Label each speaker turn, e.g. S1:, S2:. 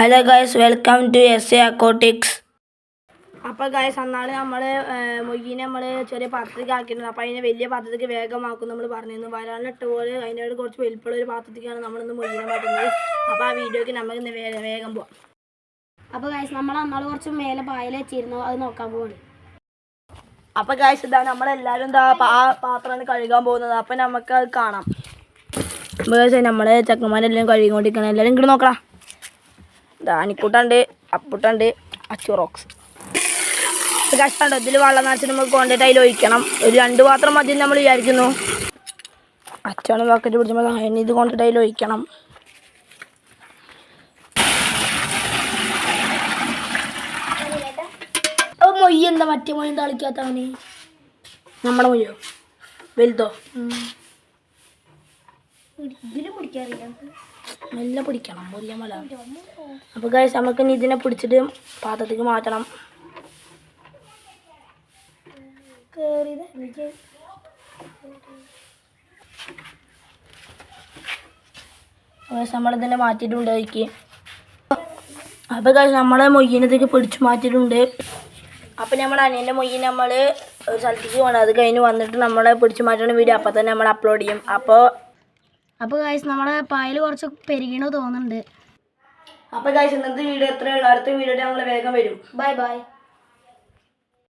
S1: Hello guys, welcome to SA Aquatics. അപ്പോൾ guys, അന്നാൾ നമ്മൾ മൊയ്യിനെ നമ്മൾ ചെറിയ പാത്രത്തിലേക്ക് ആക്കിയിരുന്നു. അപ്പോൾ അതിനെ വലിയ പാത്രത്തിലേക്ക് വേഗമാക്കും നമ്മൾ പറഞ്ഞിരുന്നു. വരാനിട്ട് പോലെ അതിനോട് കുറച്ച് വലിപ്പമുള്ള ഒരു പാത്രത്തിലേക്കാണ് നമ്മളിന്ന് മൊയ്യിനെ മാറ്റുന്നത്. അപ്പോൾ ആ വീഡിയോയ്ക്ക് നമുക്ക് ഇന്ന് വേഗം പോകാം.
S2: അപ്പോൾ ഗൈസ്, നമ്മൾ അന്നാൾ കുറച്ച് മേലെ പായൽ വെച്ചിരുന്നു, അത് നോക്കാൻ പോവാണ്.
S1: അപ്പോൾ ഗൈസ്, ഇതാണ് നമ്മളെല്ലാവരും ആ പാത്രമാണ് കഴുകാൻ പോകുന്നത്. അപ്പോൾ നമുക്ക് അത് കാണാം. അപ്പോൾ നമ്മളെ ചെക്കന്മാരെല്ലാം കഴുകിക്കൊണ്ടിരിക്കണം. എല്ലാവരും ഇങ്ങോട്ട് നോക്കണം. അനിക്കുട്ടുണ്ട്, അപ്പുട്ടുണ്ട്, അച്ചുറോക്സ് കഷ്ടമുണ്ട്. ഇതിൽ വെള്ളം നിറച്ച് നമുക്ക് കൊണ്ടിട്ട് അതിൽ ഒഴിക്കണം. ഒരു 2 പാത്രം മതി നമ്മൾ വിചാരിക്കുന്നു. അച്ചാണ് ബക്കറ്റ് പിടിച്ചപ്പോൾ അതിന് ഇത് കൊണ്ടിട്ട് അതിൽ ഒഴിക്കണം. മൊയ്യ എന്താ മറ്റേ മൊയ്യും തളിക്കാത്തവന്? നമ്മുടെ മൊയ്യോ വലുതോ?
S2: ഇതിൽ പിടിക്കാറില്ല,
S1: നല്ല പിടിക്കണം മൊയ്യമല. അപ്പോൾ ഗൈസ്, നമുക്ക് ഇനി ഇതിനെ പിടിച്ചിട്ട് പാത്രത്തേക്ക് മാറ്റണം. നമ്മളിതിനെ മാറ്റിയിട്ടുണ്ട് അതിക്ക്. അപ്പോൾ ഗൈസ്, നമ്മളെ മൊയ്യിനത്തേക്ക് പിടിച്ച് മാറ്റിയിട്ടുണ്ട്. അപ്പോൾ നമ്മൾ അനിയൻ്റെ മൊയ്യിനെ നമ്മൾ ഒരു സ്ഥലത്തേക്ക് പോകണം. അത് കഴിഞ്ഞ് വന്നിട്ട് നമ്മളെ പിടിച്ച് മാറ്റുന്ന വീഡിയോ അപ്പോൾ തന്നെ നമ്മൾ അപ്ലോഡ് ചെയ്യും.
S2: അപ്പോൾ ഗൈസ്, നമ്മളെ പായൽ കുറച്ച് പെരുകണ തോന്നുന്നുണ്ട്.
S1: അപ്പോൾ ഗൈസ്, ഇന്നത്തെ വീഡിയോ എത്രയുള്ളൂ. അടുത്ത വീഡിയോ ഞങ്ങൾ വേഗം വരും.
S2: ബൈ.